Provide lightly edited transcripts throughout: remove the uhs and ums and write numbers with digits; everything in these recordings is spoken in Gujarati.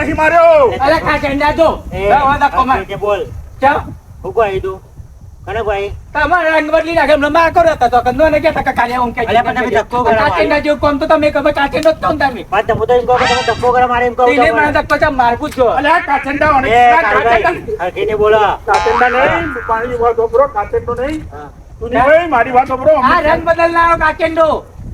નહીં માર્યો. અરે કાચંડા જો ધક્કો માર બોલ ચાલ હું કહી દઉં કને ભાઈ તમારે રંગ બદલી નાખે માર કરો તો કંદો ને કે કાલે હું કે ધક્કો કરે કાચંડા જેવું કોમ તો તમે ખબર કાચંડો જ તો તમે પણ તમે તો એમ કહો કે તમે ધક્કો કરે મારે એમ કહું એને મને ધક્કો ચા મારવું જ જો અલે આ કાચંડા ઓને હરખીને બોલો કાચંડા નહીં પાણી વાત ઓબરો કાચંડો નહીં તું નહીં ભાઈ મારી વાત ઓબરો આ રંગ બદલનારો કાચંડો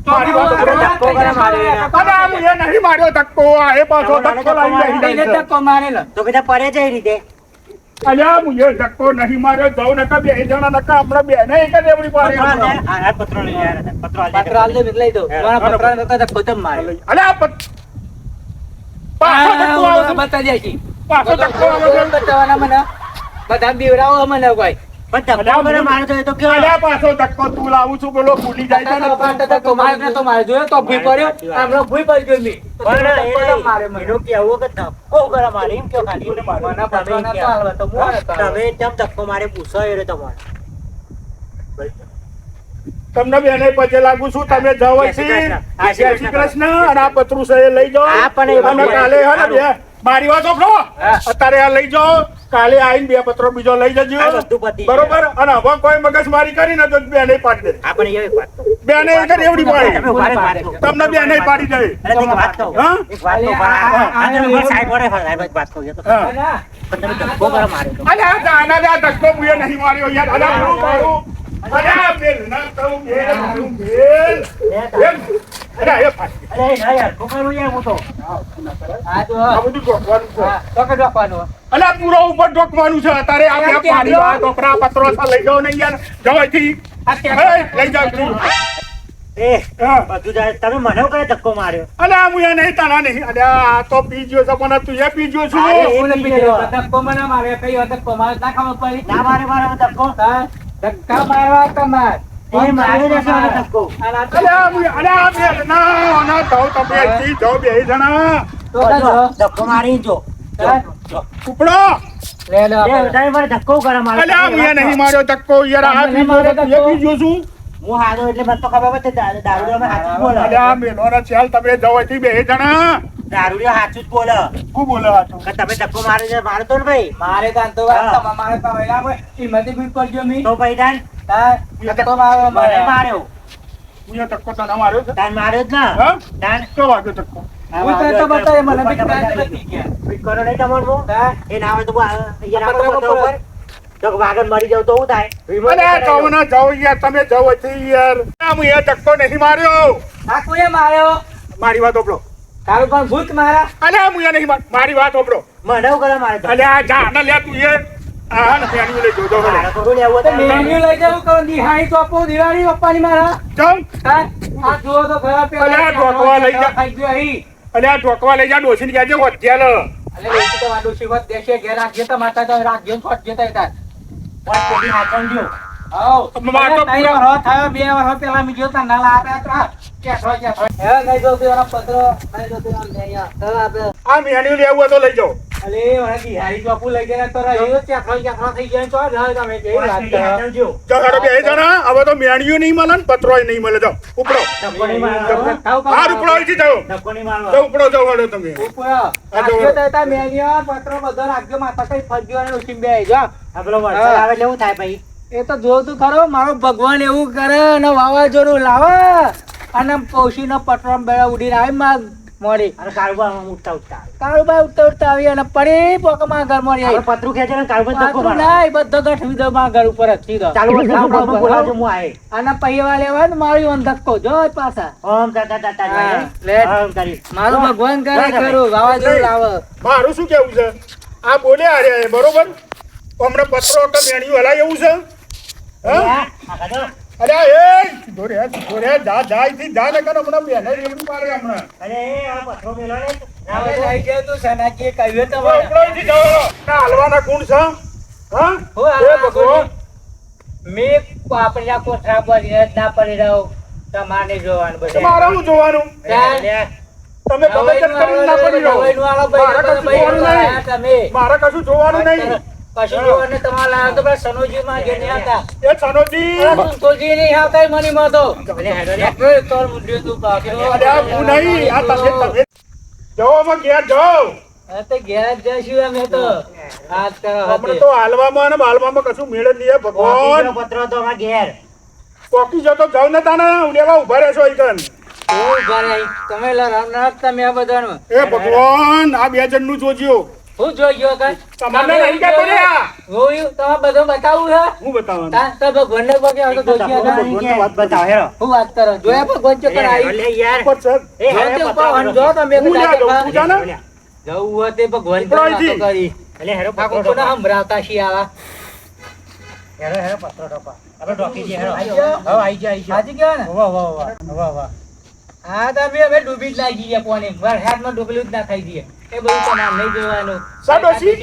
મારી વાત ઓબરો ધક્કો કરે મારે અરે આ મુએ નહીં માર્યો ધક્કો આ એ પાછો ધક્કો લાવી એને જાય ધક્કો મારેલો તો બધા પડે છે એ રીતે અલ્યા મુએ ધક્કો નહીં માર્યો જાઉં નકા બે જણા નકા હમણાં બે નહીં કે દેવડી પાડે આ પત્રો લઈ યાર પત્રો પત્ર આલ દે લઈ દો મારા પત્ર નતો ધક્કો ચમ મારે અલ્યા પાછો ધક્કો આવે બતા જાય છે પાછો ધક્કો આવે બતાવવાના મને બધા બીવરાવો મને કોઈ પણ ધક્કો કરે મારે તો એ તો કેવો અલ્યા પાછો ધક્કો તું લાવું છું બોલો ભૂલી જાય છે ને ધક્કો મારે તો મારે જોયો તો ભૂઈ પડ્યો આમનો ભૂઈ પડી ગયો મી પણ મારે એનો કેવો કે ધક્કો કરે મારે એમ કયો ખાલી મને પત્ર નતો આલવા તો મોર હતો તમે કેમ ધક્કો મારે પૂછો એ રે તમારે તમને બેને પજે લાગુ છું તમે જાવ છે જય શ્રી કૃષ્ણ અને આ પત્રુ છે લઈ જાઓ હા, પણ એ અને કાલે હે ને બે મારી વાત સાંભળો અત્યારે આ લઈ જાઓ કાલે આવીને બે પત્રો બીજો લઈ જજો આ બધું પતી બરોબર અને હવે કોઈ મગજમારી કરીને તો બેને પાડી દે આપણે એવી વાત તો બેને એક એવડી તમે પાડી ઉભા રહો, વાત કહો. તમને બેને પાડી દે અરે એક વાત કહું. હા? એક વાત કહું. આ તમે ઉભા સાઈડ વડે ફરો. સાહેબ, એક વાત કહું. એ તો હા. પણ તમે ધક્કો કરે મારે તો. અરે આ જાના દા ધક્કો મુએ નહીં માર્યો યાર અલા મારું અરે આ બેલ ના કહું બેલ મારું બેલ એમ અરે એ ફાટી અરે ના યાર, છોકરાનું યાર હું તો. આ તો આ બધું ગોઠવાનું છે તો કે ડોકવાનો અલા પૂરો ઉપર ઢોકવાનું છે અત્યારે આ બે પાણી વાળા ટોપરા પત્રો છે લઈ જાઓ ને યાર જવાથી આ લઈ જાવ તું એ હા. બધું જાય. તમે મને કરે ધક્કો માર્યો. અલા હું એ નહીં તારા નહીં અરે આ તો પી ગયો છે પણ તું એ પી ગયો છું અરે, એ ઓલે પી પીડે ગયો. ધક્કો મને મારે કઈ ધક્કો મારે ના ખબર પડી ના મારે મારે ધક્કો. હા ધક્કા મારવા તમાર એ મારે જશે મને ધક્કો. અલા હું અરે આ બે ના ના તો તમે જી જાઓ બે જણા તો જો ધક્કો મારી જો. ઉપડો લે લે એ વધારે મારે ધક્કો કરે મારે. અલા હું એ નહીં માર્યો ધક્કો યાર આ પી ગયો છે, તું એ પી ગયો છું હું હારો એટલે મને તો ખબર પડે દારૂડિયો માં હાચું જ બોલે. અલ્યા મેલોના ચાલ તમે જવાથી બે જણા દારૂડિયો હાચું જ બોલે. શું બોલો આ તું કે તમે ધક્કો મારે છે મારે તો ને ભાઈ. મારે કાન તો વાત તમા મારે તો એલા કોઈ હિંમતી ભી પડજો મી તો ભાઈ તાન હા ધક્કો મારવા મને મારે માર્યો. હું એ ધક્કો તને માર્યો છે તાન માર્યો જ ને. હા તાન તો વાગ્યો ધક્કો હું તો બતાય મને બી કાંઈ નથી ગયા ફિટ કરો નહીં તમારું. હા એ ના હોય તો અહીંયા રાખો પત્ર ઉપર. તો વાગડ મરી જાવ તો શું થાય? અરે જાઓ ના જાઓ યાર તમે જવાથી યાર આ હું એ ધક્કો નહીં માર્યો આ કોઈએ માર્યો મારી વાત ઓપડો તારું પણ ભૂત મારા અલ્યા હું એ નહીં મારી વાત ઓપડો મને એવું કરે મારે તો. અલ્યા જા ના લે તું એ આ ને પેણી લઈ જોજો મારે તો શું લેવું તો હતું? મેન્યુ લઈ જાવ કહો દિહાઈ તો આપો દિવાળી પપ્પાની મારા ચમ હા આ જુઓ તો ઘર પે અલ્યા, ઢોકવા લઈ જા. ખાઈ ગયો અહીં અલ્યા ઢોકવા લઈ જા ડોસીને કહેજે હોત્યાલ અલે એ તો વાડો શિવત દેશે ઘેર રાખજે તો માતા તો રાખજે છોટ જતા હતા પણ પેલી હાચવજો. આવ માર તો ત્રણ પૂરો- વરસ થયો 2 વર્ષ પહેલા મી જોતા નાલા આપ્યા હતા કે હે નહીં જો તેરા પત્ર નહીં જો તેરા અહીંયા તો આપે આ મેન્યુ લેવું હોય તો લઈ જાઓ અલે મને દિહાઈ ચોપુ લઈ ગયા તો રહ્યો ચાખો થઈ ગયા તો રહે તમે જે પણ વાત પેલી કરો. હાચવજો. જો હારો બે જણા હવે તો મેન્યુ નહીં મળે ને પત્રોય નહીં મળે જાઓ ઉપડો ધક્કો નહીં મારવાનો. હા ઉપડો અહીંથી જાઓ ધક્કો નહીં તો મારવાનો. ઉપડો જાઓ હાલો તમે ઉપર રાખજો તો તા મેન્યુ પત્ર બધો રાખજો માતા કઈ ફરજો અને ઉસીમ બે જો આ પેલો વરસાદ આવે એટલે એવું થાય ભાઈ. એ તો જો તું ખરો મારો ભગવાન એવું કરે અને વાવાઝોડું લાવે અને પૌશીનો પટરામ બેડા ઉડીને આવે માં મોડી અને કાળુબા ઉઠતા ઉઠતા કાળુભાઈ ઉઠતા ઉઠતા આવી અને પડી પોકમાં ઘર મળી આપણે આવી પતરું ખેંચે ને કાળુબા ધક્કો પાછું મારે. નહીં બધો ગઠવી દો માં ઘર ઉપર જ સીધો ચાલુ વરસાદ આપણે બોલાવજો, હું આયે. અને પૈયા લેવા ને મારી ઓન ધક્કો જો પાછા ઓમ તા તા તા તા હા, જાય. લેટ. ઓમ કરી. મારું ભગવાન કરે ના, ના, ખરું વાવાઝોડું લાવે મારું શું કેવું છે આ બોલ્યા અરે બરોબર હમણાં પત્રો કે મેન્યુ હલાય એવું છે હા આ કાઢો. અરે એ ધોરે જા જાયથી જા ને કરો હમણાં બેને રેવડી પાડે હમણાં અરે એ આ પથરો મેલો ને. ના હવે હોય લઈ જાય તો સનાજીએ કહ્યું તો હવે ઉપડોથી જાઓ ના હલવાના કોણ છે હા હું એ હાલવા ભગવાન મેં આપણે આ કોઠા પર ના પડી રહ્યો તમારે જોવાનું બધું તમારે શું જોવાનું તો. તમે ગમે તેમ કરીને ના પડી રહો મારે કશું જોવાનું નહીં કશું જોવાનું તમારે લાવ્યો તો પેલા સનોજી માં જે નહીં હતા એ સનોજી સંતોષજી નહીં આવતા મની માં તો અરે હેડો રે. તોર મુંડ્યો તું પાક્યો. અરે આ હું નહીં આ તમે જાઓ હવે ઘેર જાઓ હા તો ઘેર જ જઈશું અમે તો આજ કરો હમણાં તો હાલવામાં અને બાલવામાં કશું મેળ જ નહીં હે ભગવાન. કોકીનો પત્રો તો અમારા ઘેર. પોકી જતો જાવ ને તાને ઉડેવા ઉભા રહેશો ઈકન. હું ઘરે તમે લડાવનાર તમે આ બધાનું એ ભગવાન આ બે જણનું જોજો. હું જોઈ ગયો કાં? તમને નહીં કહેતો ને આ. જોયું તમે બધું બતાવું છે હું બતાવવાનું. તાન તો ભગવાનને પગે હવે તો જોઈ ગયા ભગવાનની કાં? વાત બતાવો, હેરો. હું વાત કરો જોયા ભગવાન ચો કર આવી લે યાર. ઉપર છે. એ જો હેરો તે પત્રો ઉપર જો તમે હું જા દઉં, કદાચ તું જા ને. જવું હોય તે ભગવાન ઉપરો અહીંથી. વાતો કરી એટલે હેરો આ પત્રો કોના ઢોપા. સંભળાવતા છીએ આવા હેરો પત્રો ઢોપા. આપણે ઢોકી જઈએ, હેરો. આઈ જાઓ. હવે આઈ જાઓ, આઈ જાઓ. સાચી કહેવાય ને? વાહ, વાહ, વાહ. વાહ, વાહ. હા તમે હવે ડૂબી જ લાગી ગયા પાણી માર હાથમાં ડૂબેલું જ ના થઈ ગયે એ બધું તમારે નહીં જોવાનું સા ડોશી?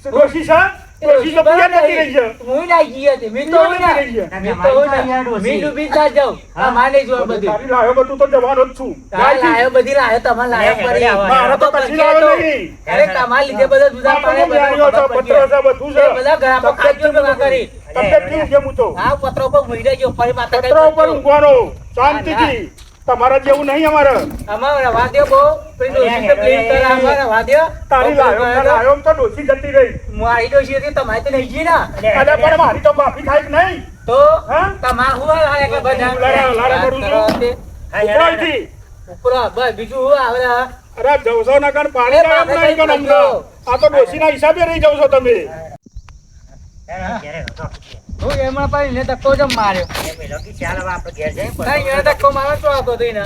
ડોશી છે? ડોશી તો પિયર નથી રહી છે. હું લાગી ગયો તે મી તો હું ના રહી છે. મી તો હું ના મી ડૂબી જ ના જાઉં આ માને જોવા બધું તારી લાયો બધું તો જવાનો જ છું. લાયો બધી લાયો તમારે લાયો પડી મારે તો કશી લાયો નહીં. અરે તમારે લીધે બધા જુદા પાડે મામલો બધા પત્રો છે, બધું છે. બધા ઘરમાં ખાજો ભેગા કરી તબિયત કેવું છે હું તો? આ પત્રો પર મુઈ રહેજો ફરી માથા પત્રો ઉપર ઊંઘવાનો શાંતિથી. તમારા જેવું નહીં અમારે. અમારા વાદ્ય બહુ પેલી ડોશી તો પ્લેન કરે અમારા વાદ્ય તારી લાયો તો ડોશી જતી રહી. મારી ડોશી હતી તમારે તો નહીં જી ના અરે પણ મારી તો બાફી થાય કે નહીં? તો હા? તમાર હું આવે કે બધા લારા કરું છું. ઉપર અહીંથી. ઉપર બસ બીજું હું આવે અરે જવસો ના કાન પાણી ના એમ નહીં કાન અમને. આ તો ડોશીના હિસાબે રહી જાવ છો તમે. હેરો, ઘેર હેરો, ઢોકી જઈએ. હું એમાં પાછી ને ધક્કો જ માર્યો એ મેલો કે ચાલ હવે આપણે ઘેર જઈએ. નહીં એને ધક્કો મારો તો આવતો હતો એને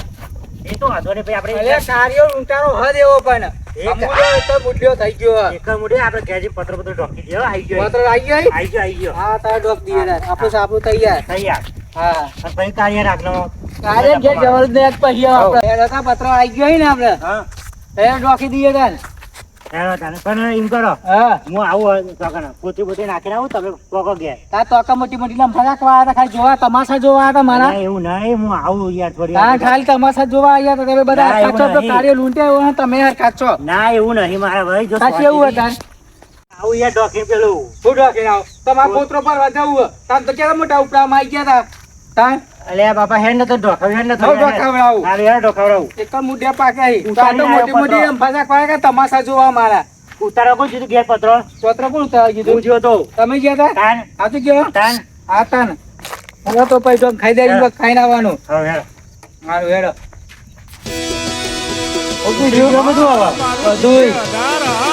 એ તો વાંધો નહીં, ભાઈ, અરે આપણે કાર્યો ઊંટાનો હદ એવો પણ અમૂલ્ય તો મુઢ્યો થઈ ગયો એક મુડે આપણે ઘેર જઈને પત્રો બધું ઢોકી દઈએ. હો, આઈ ગયો, માત્ર આવી ગઈ આઈ ગયો, આઈ ગયો. હા તાર ડોક દીએ આપણું સાપું તૈયાર તૈયાર. હા અને પછી કાર્ય રાખનો. કાર્ય ઘેર જવાનું ને પછી આપણે હેડો તા પત્રો આવી ગયો હોય ને આપણે હા, એ ડોકી દઈએ તાન હેરો તાને. પણ એમ કરો, હા હું આવું ચોકન પોતી પોતી નાખીને આવું, તમે પોકો ઘેર. તા તોકા મોટી મોટી લંફા રાખવા આવ્યા ખાલી જોવા તમાશા જોવા આવ્યા મારા ના, એવું નહીં, હું આવું યાર થોડી હા વાર. ખાલી તમાશા જોવા આવ્યા તો તમે બધા ના, એવું કાચો તો નહીં. કાર્ય લૂંટ્યા હોય ને તમે યાર કાચો ના, એવું નહીં મારા ભાઈ. જો સાચી એવું હતા આવું યાર ઢોકીને પેલું. હું ડોકી આવ તમારા પુત્રો પર જવું તાન તો કેવા મોટા ઉપડામાં આવી ગયા તા તાન અલ્યા બાપા, હેડ ને તો ઢોકાવ, હેડ ને તો હવે ઢોકાવડાવું. હારું, હેડ ઢોકાવડાવું. એક મુઢિયા પાક્યા હી. ઉતારી તો મોટી લાવ્યો મોટી પત્રો. લંફા રાખવા કે તમાશા જોવા મારા ઉતારો કોણ કીધું ઘેર પત્રો? ચોત્ર કોણ ઉતારી હું કીધું જ્યો તો. તમે ગયા તા તાન, આ તો ગયો તાન. આ તાન હવે તો પછી તો ખાઈ દે ખાઈને આવવાનું હવે હેડ. મારું હેડો બધું જેવું બધું હવે. બધુંય. આધાર